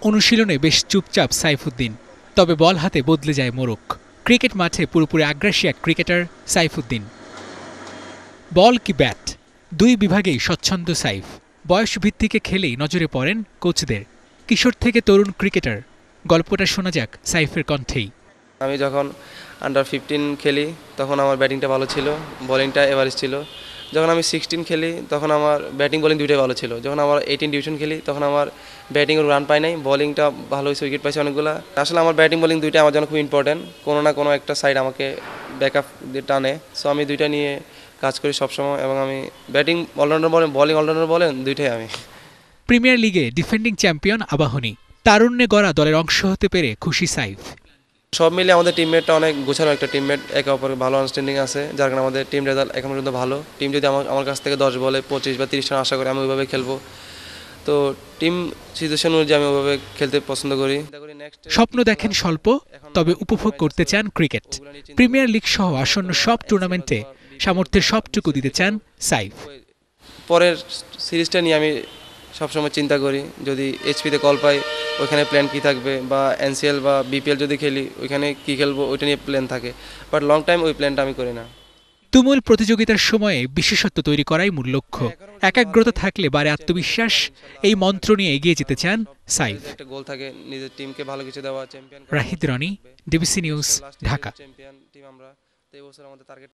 অনুশীলনে বেশ চুপচাপ সাইফুদ্দিন, তবে বল হাতে বদলে যায় মোড়ক। ক্রিকেট মাঠে পুরোপুরি আগ্রাসী এক ক্রিকেটার সাইফুদ্দিন। বল কি ব্যাট, দুই বিভাগেই স্বচ্ছন্দ সাইফ। বয়স ভিত্তিকে খেলেই নজরে পড়েন কোচদের। কিশোর থেকে তরুণ ক্রিকেটার, গল্পটা শোনা যাক সাইফের কণ্ঠেই। আমি যখন আন্ডার 15 খেলি তখন আমার ব্যাটিংটা ভালো ছিল, বোলিংটা এভারেজ ছিল। যখন আমি 16 খেলি তখন আমার ব্যাটিং বোলিং দুইটাই ভালো ছিল। যখন আমার 18 ডিভিশন খেলি তখন আমার ব্যাটিং রান পাই নাই, বোলিংটা ভালো হয়েছে, উইকেট পাইছে অনেকগুলো। আসলে আমার ব্যাটিং বোলিং দুইটাই আমার জন্য খুব ইম্পর্টেন্ট, কোনো না কোনো একটা সাইড আমাকে ব্যাকআপ টানে। সো আমি দুইটা নিয়ে কাজ করি সবসময়, এবং আমি ব্যাটিং অলরাউন্ডার বলেন, বোলিং অলরাউন্ডার বলেন, দুইটাই আমি। প্রিমিয়ার লিগে ডিফেন্ডিং চ্যাম্পিয়ন আবাহনী, তারুণ্যে গড়া দলের অংশ হতে পেরে খুশি সাইফ। সব মিলিয়ে আমাদের টিমমেটটা অনেক গোছানো একটা টিমমেট, একে অপরের ভালো আন্ডারস্ট্যান্ডিং আছে, যার কারণে আমাদের টিম রেজাল্ট এখন পর্যন্ত ভালো। টিম যদি আমার কাছ থেকে 10 বলে 25 বা 30 রান আশা করি, আমি ওইভাবে খেলবো। তো টিম সিচুয়েশন অনুযায়ী আমি ওইভাবে খেলতে পছন্দ করি। স্বপ্ন দেখেন স্বল্প, তবে উপভোগ করতে চান ক্রিকেট। প্রিমিয়ার লিগ সহ আসন্ন সব টুর্নামেন্টে সামর্থ্যের সবটুকু দিতে চান সাইফ। পরের সিরিজটা নিয়ে আমি সবসময় চিন্তা করি, যদি এইচপিতে কল পাই ওইখানে প্ল্যান কী থাকবে, বা এনসিএল বা বিপিএল যদি খেলি ওইখানে কী খেলবো ওইটা নিয়ে প্ল্যান থাকে, বাট লং টাইম ওই প্ল্যানটা আমি করি না। তুমুল প্রতিযোগিতার সময়ে বিশেষত্ব তৈরি করাই মূল লক্ষ্য। একাগ্রতা থাকলে বাড়ে আত্মবিশ্বাস, এই মন্ত্র নিয়ে এগিয়ে যেতে চান সাইফ। একটা গোল থাকে নিজের টিমকে ভালো কিছু দেওয়া, champion. Rahid Roni, DBC news, Dhaka. Champion team আমরা, তো এই বছর আমাদের টার্গেট।